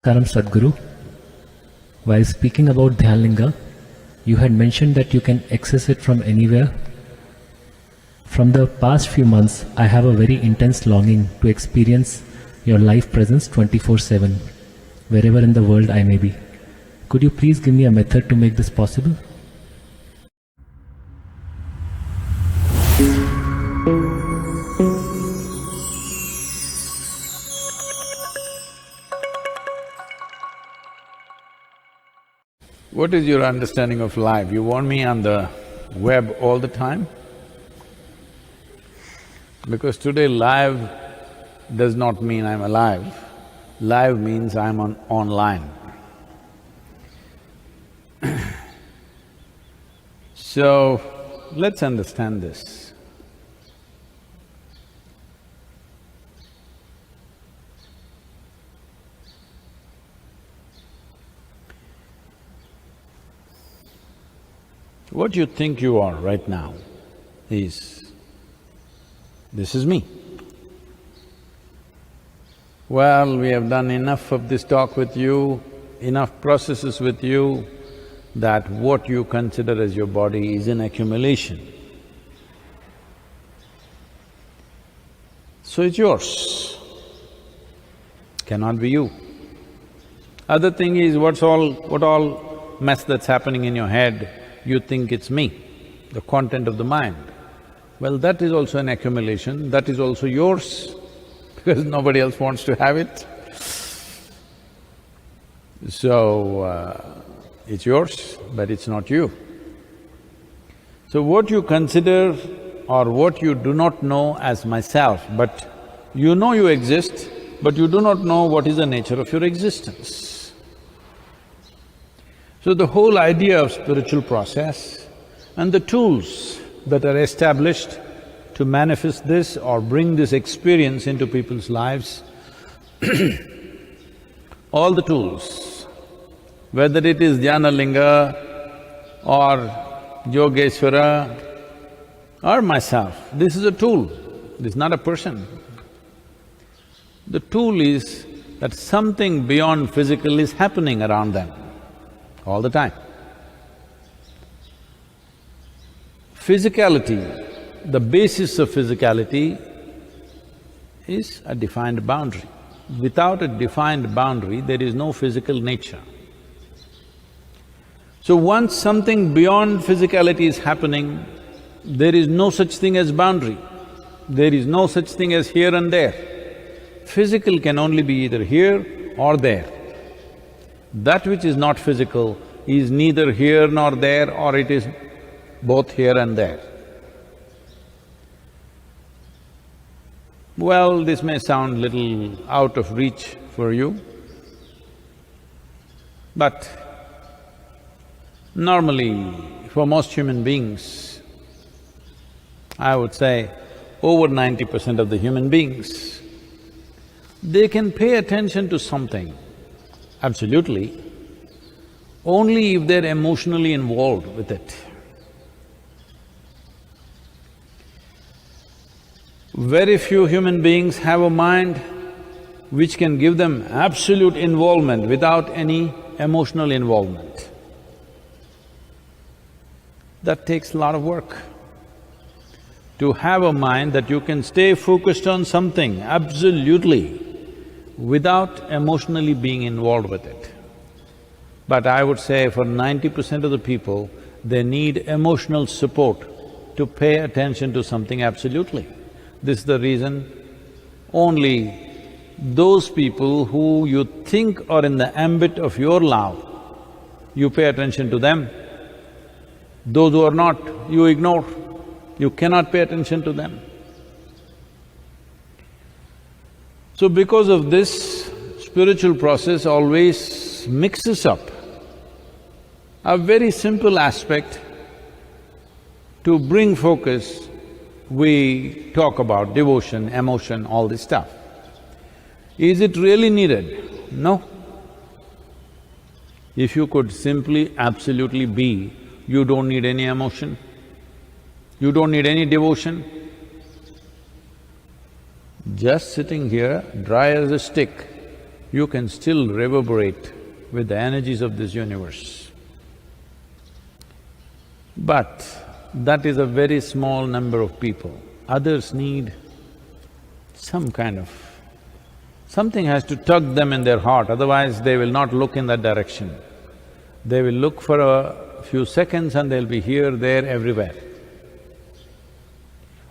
Karam Sadhguru, while speaking about Dhyanlinga, you had mentioned that you can access it from anywhere. From the past few months, I have a very intense longing to experience your life presence 24/7, wherever in the world I may be. Could you please give me a method to make this possible? What is your understanding of live? You want me on the web all the time? Because today live does not mean I'm alive. Live means I'm online. So, let's understand this. What you think you are right now is, this is me. Well, we have done enough of this talk with you, enough processes with you, that what you consider as your body is an accumulation. So it's yours, cannot be you. Other thing is, what all mess that's happening in your head, you think it's me, the content of the mind. Well, that is also an accumulation, that is also yours, because nobody else wants to have it. So, it's yours, but it's not you. So what you consider or what you do not know as myself, but you know you exist, but you do not know what is the nature of your existence. So the whole idea of spiritual process and the tools that are established to manifest this or bring this experience into people's lives, all the tools, whether it is Dhyanlinga or Yogeshwara or myself, this is a tool, this is not a person. The tool is that something beyond physical is happening around them all the time. Physicality, the basis of physicality is a defined boundary. Without a defined boundary, there is no physical nature. So once something beyond physicality is happening, there is no such thing as boundary, there is no such thing as here and there. Physical can only be either here or there. That which is not physical is neither here nor there, or it is both here and there. Well, this may sound little out of reach for you, but normally, for most human beings, I would say over 90% of the human beings, they can pay attention to something, absolutely, only if they're emotionally involved with it. Very few human beings have a mind which can give them absolute involvement without any emotional involvement. That takes a lot of work. To have a mind that you can stay focused on something absolutely without emotionally being involved with it. But I would say for 90% of the people, they need emotional support to pay attention to something absolutely. This is the reason only those people who you think are in the ambit of your love, you pay attention to them. Those who are not, you ignore, you cannot pay attention to them. So because of this, spiritual process always mixes up a very simple aspect. To bring focus, we talk about devotion, emotion, all this stuff. Is it really needed? No. If you could simply, absolutely be, you don't need any emotion, you don't need any devotion. Just sitting here, dry as a stick, you can still reverberate with the energies of this universe. But that is a very small number of people. Others need some kind of… something has to tug them in their heart, otherwise they will not look in that direction. They will look for a few seconds and they'll be here, there, everywhere.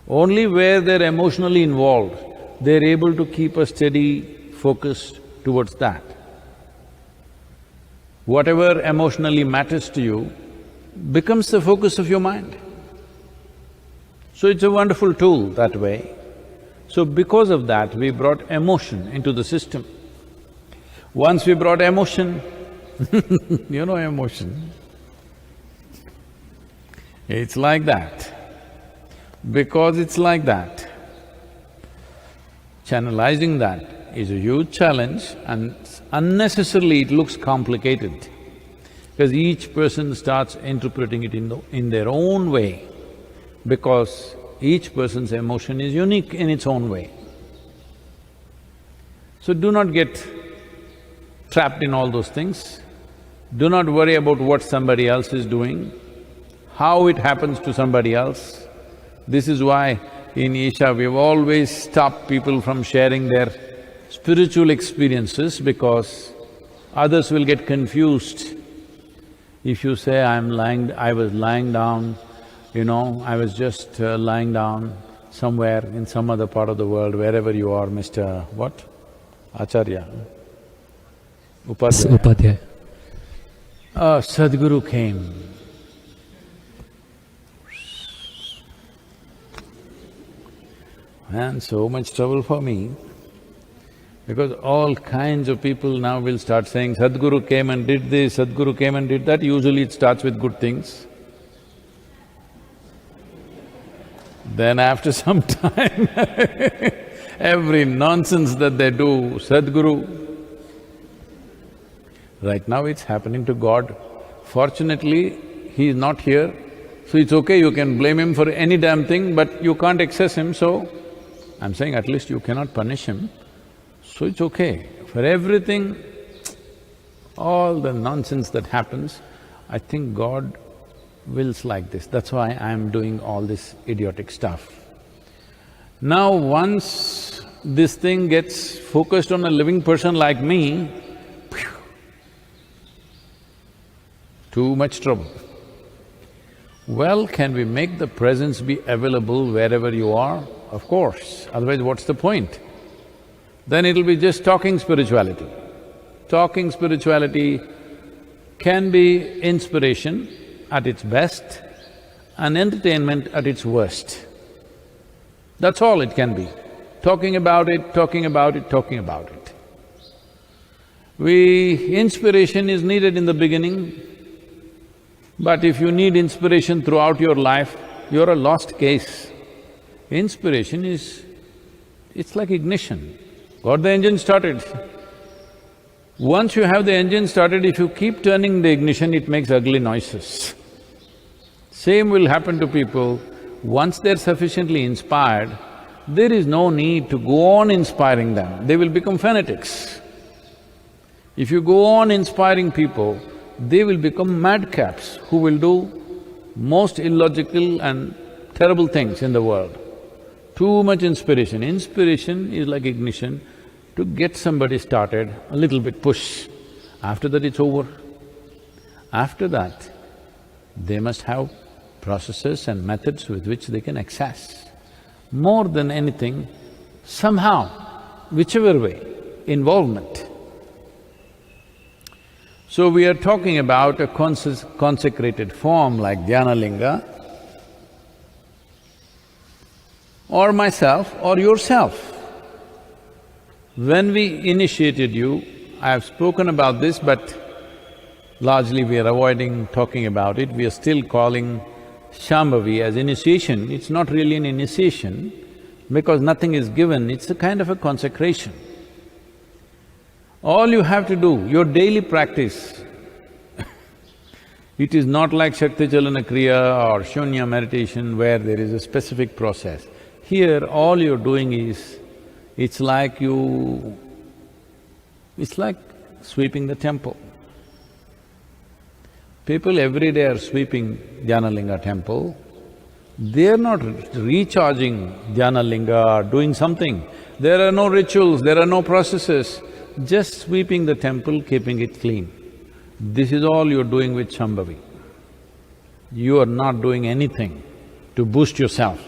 Only where they're emotionally involved, they're able to keep a steady focus towards that. Whatever emotionally matters to you becomes the focus of your mind. So it's a wonderful tool that way. So because of that, we brought emotion into the system. Once we brought emotion, you know emotion. It's like that. Because it's like that, channelizing that is a huge challenge and unnecessarily it looks complicated because each person starts interpreting it in their own way because each person's emotion is unique in its own way. So do not get trapped in all those things. Do not worry about what somebody else is doing, how it happens to somebody else. This is why in Isha we've always stopped people from sharing their spiritual experiences because others will get confused. If you say, I was lying down, I was just lying down somewhere in some other part of the world, wherever you are, Mr. what? Acharya? Upadhyaya. Upadhyaya. Sadhguru came. And so much trouble for me, because all kinds of people now will start saying, Sadhguru came and did this, Sadhguru came and did that. Usually it starts with good things. Then after some time, every nonsense that they do, Sadhguru. Right now it's happening to God. Fortunately, he is not here, so it's okay, you can blame him for any damn thing, but you can't access him, so I'm saying at least you cannot punish him, so it's okay. For everything, all the nonsense that happens, I think God wills like this. That's why I'm doing all this idiotic stuff. Now once this thing gets focused on a living person like me, phew, too much trouble. Well, can we make the presence be available wherever you are? Of course, otherwise what's the point? Then it'll be just talking spirituality. Talking spirituality can be inspiration at its best and entertainment at its worst. That's all it can be. Talking about it, talking about it, talking about it. Inspiration is needed in the beginning, but if you need inspiration throughout your life, you're a lost case. Inspiration it's like ignition. Got the engine started. Once you have the engine started, if you keep turning the ignition, it makes ugly noises. Same will happen to people. Once they're sufficiently inspired, there is no need to go on inspiring them, they will become fanatics. If you go on inspiring people, they will become madcaps who will do most illogical and terrible things in the world. Too much inspiration. Inspiration is like ignition to get somebody started, a little bit push. After that, it's over. After that, they must have processes and methods with which they can access. More than anything, somehow, whichever way, involvement. So we are talking about a consecrated form like Dhyanalinga, or myself or yourself. When we initiated you, I have spoken about this, but largely we are avoiding talking about it. We are still calling Shambhavi as initiation. It's not really an initiation because nothing is given, it's a kind of a consecration. All you have to do, your daily practice, it is not like Shakti Chalana Kriya or Shunya meditation where there is a specific process. Here, all you're doing is, it's like you It's like sweeping the temple. People every day are sweeping Dhyanalinga temple. They're not recharging Dhyanalinga or doing something. There are no rituals, there are no processes, just sweeping the temple, keeping it clean. This is all you're doing with Shambhavi. You are not doing anything to boost yourself,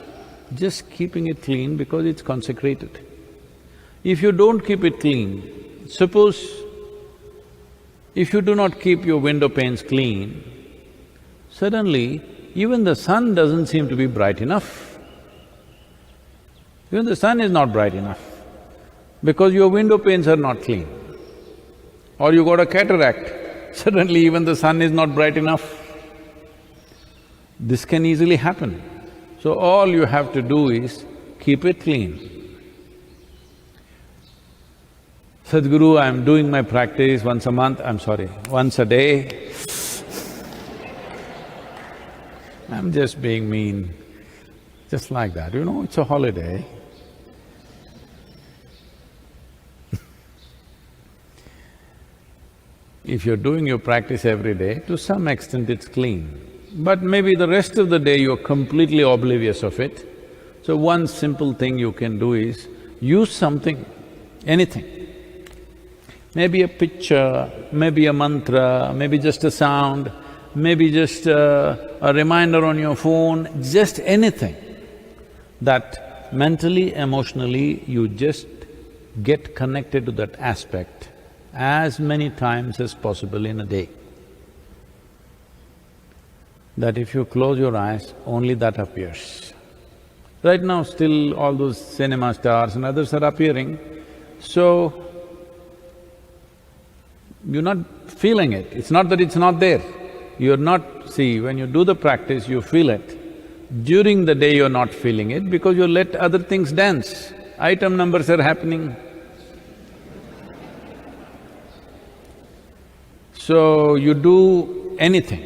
just keeping it clean because it's consecrated. If you don't keep it clean, suppose if you do not keep your window panes clean, suddenly even the sun doesn't seem to be bright enough. Even the sun is not bright enough because your window panes are not clean. Or you got a cataract, suddenly even the sun is not bright enough. This can easily happen. So all you have to do is keep it clean. Sadhguru, I'm doing my practice once a month, once a day. I'm just being mean, just like that, it's a holiday. If you're doing your practice every day, to some extent it's clean. But maybe the rest of the day you're completely oblivious of it. So one simple thing you can do is use something, anything. Maybe a picture, maybe a mantra, maybe just a sound, maybe just a reminder on your phone, just anything that mentally, emotionally, you just get connected to that aspect as many times as possible in a day. That if you close your eyes, only that appears. Right now still all those cinema stars and others are appearing, so you're not feeling it. It's not that it's not there. You're not… See, when you do the practice, you feel it. During the day, you're not feeling it because you let other things dance. Item numbers are happening. So, you do anything,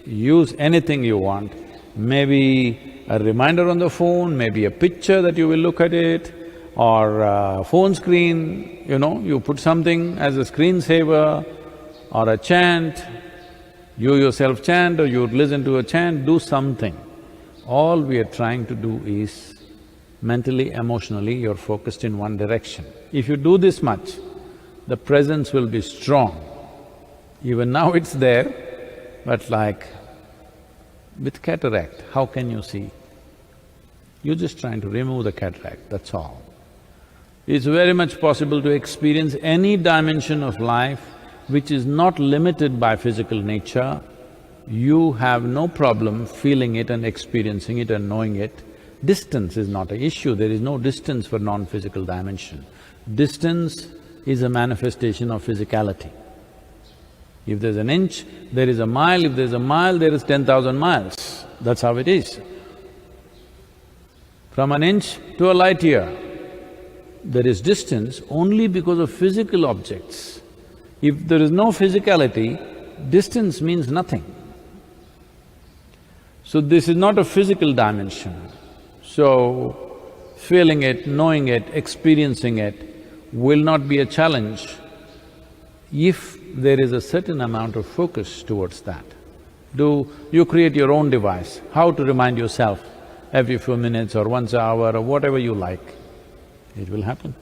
use anything you want, maybe a reminder on the phone, maybe a picture that you will look at it, or a phone screen, you put something as a screensaver, or a chant, you yourself chant or you listen to a chant, do something. All we are trying to do is mentally, emotionally, you're focused in one direction. If you do this much, the presence will be strong. Even now it's there, but like with cataract, how can you see? You're just trying to remove the cataract, that's all. It's very much possible to experience any dimension of life which is not limited by physical nature. You have no problem feeling it and experiencing it and knowing it. Distance is not an issue, there is no distance for non-physical dimension. Distance is a manifestation of physicality. If there's an inch, there is a mile, if there's a mile, there is 10,000 miles. That's how it is. From an inch to a light year, there is distance only because of physical objects. If there is no physicality, distance means nothing. So this is not a physical dimension. So, feeling it, knowing it, experiencing it will not be a challenge if there is a certain amount of focus towards that. You create your own device, how to remind yourself every few minutes or once an hour or whatever you like, it will happen.